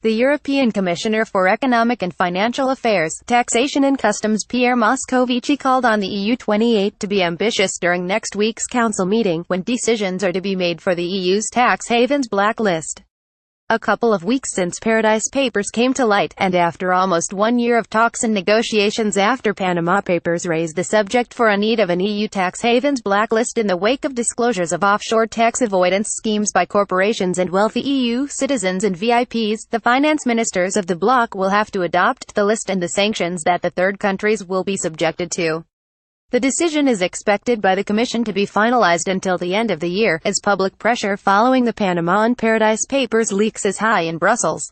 The European Commissioner for Economic and Financial Affairs, Taxation and Customs Pierre Moscovici called on the EU-28 to be ambitious during next week's Council meeting, when decisions are to be made for the EU's tax havens blacklist. A couple of weeks since Paradise Papers came to light, and after almost 1 year of talks and negotiations after Panama Papers raised the subject for a need of an EU tax havens blacklist in the wake of disclosures of offshore tax avoidance schemes by corporations and wealthy EU citizens and VIPs, the finance ministers of the bloc will have to adopt the list and the sanctions that the third countries will be subjected to. The decision is expected by the Commission to be finalized until the end of the year, as public pressure following the Panama and Paradise Papers leaks is high in Brussels.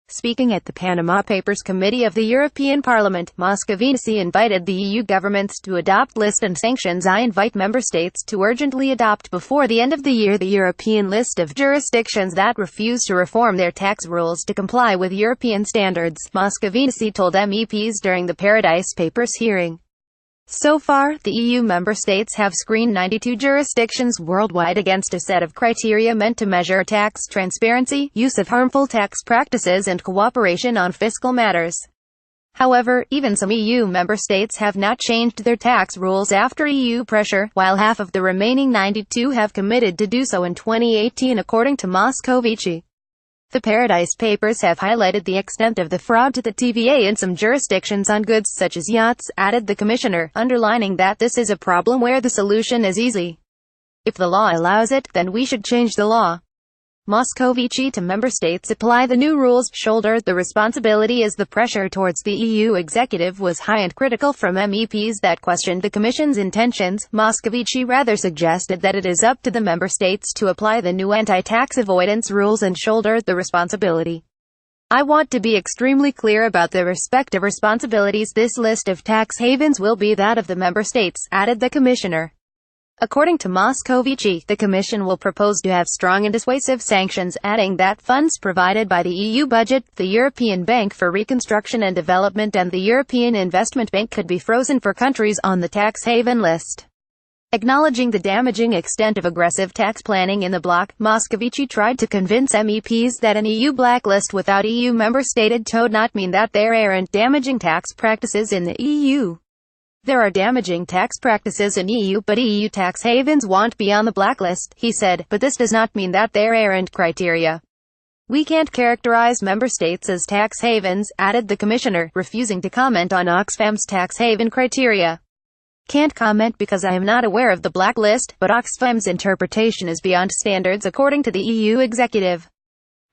Speaking at the Panama Papers Committee of the European Parliament, Moscovici invited the EU governments to adopt list and sanctions. I invite member states to urgently adopt before the end of the year the European list of jurisdictions that refuse to reform their tax rules to comply with European standards, Moscovici told MEPs during the Paradise Papers hearing. So far, the EU member states have screened 92 jurisdictions worldwide against a set of criteria meant to measure tax transparency, use of harmful tax practices and cooperation on fiscal matters. However, even some EU member states have not changed their tax rules after EU pressure, while half of the remaining 92 have committed to do so in 2018 according to Moscovici. The Paradise Papers have highlighted the extent of the fraud to the TVA in some jurisdictions on goods such as yachts, added the commissioner, underlining that this is a problem where the solution is easy. If the law allows it, then we should change the law. Moscovici to member states apply the new rules, shoulder the responsibility as the pressure towards the EU executive was high and critical from MEPs that questioned the Commission's intentions. Moscovici rather suggested that it is up to the member states to apply the new anti-tax avoidance rules and shoulder the responsibility. I want to be extremely clear about the respective responsibilities. This list of tax havens will be that of the member states, added the commissioner. According to Moscovici, the Commission will propose to have strong and dissuasive sanctions, adding that funds provided by the EU budget, the European Bank for Reconstruction and Development and the European Investment Bank could be frozen for countries on the tax haven list. Acknowledging the damaging extent of aggressive tax planning in the bloc, Moscovici tried to convince MEPs that an EU blacklist without EU member stated would not mean that there aren't damaging tax practices in the EU. There are damaging tax practices in EU, but EU tax havens won't be on the blacklist, he said, but this does not mean that there aren't criteria. We can't characterize member states as tax havens, added the commissioner, refusing to comment on Oxfam's tax haven criteria. Can't comment because I am not aware of the blacklist, but Oxfam's interpretation is beyond standards according to the EU executive.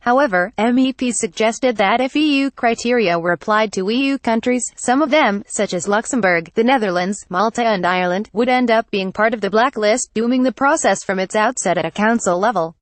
However, MEPs suggested that if EU criteria were applied to EU countries, some of them, such as Luxembourg, the Netherlands, Malta and Ireland, would end up being part of the blacklist, dooming the process from its outset at a council level.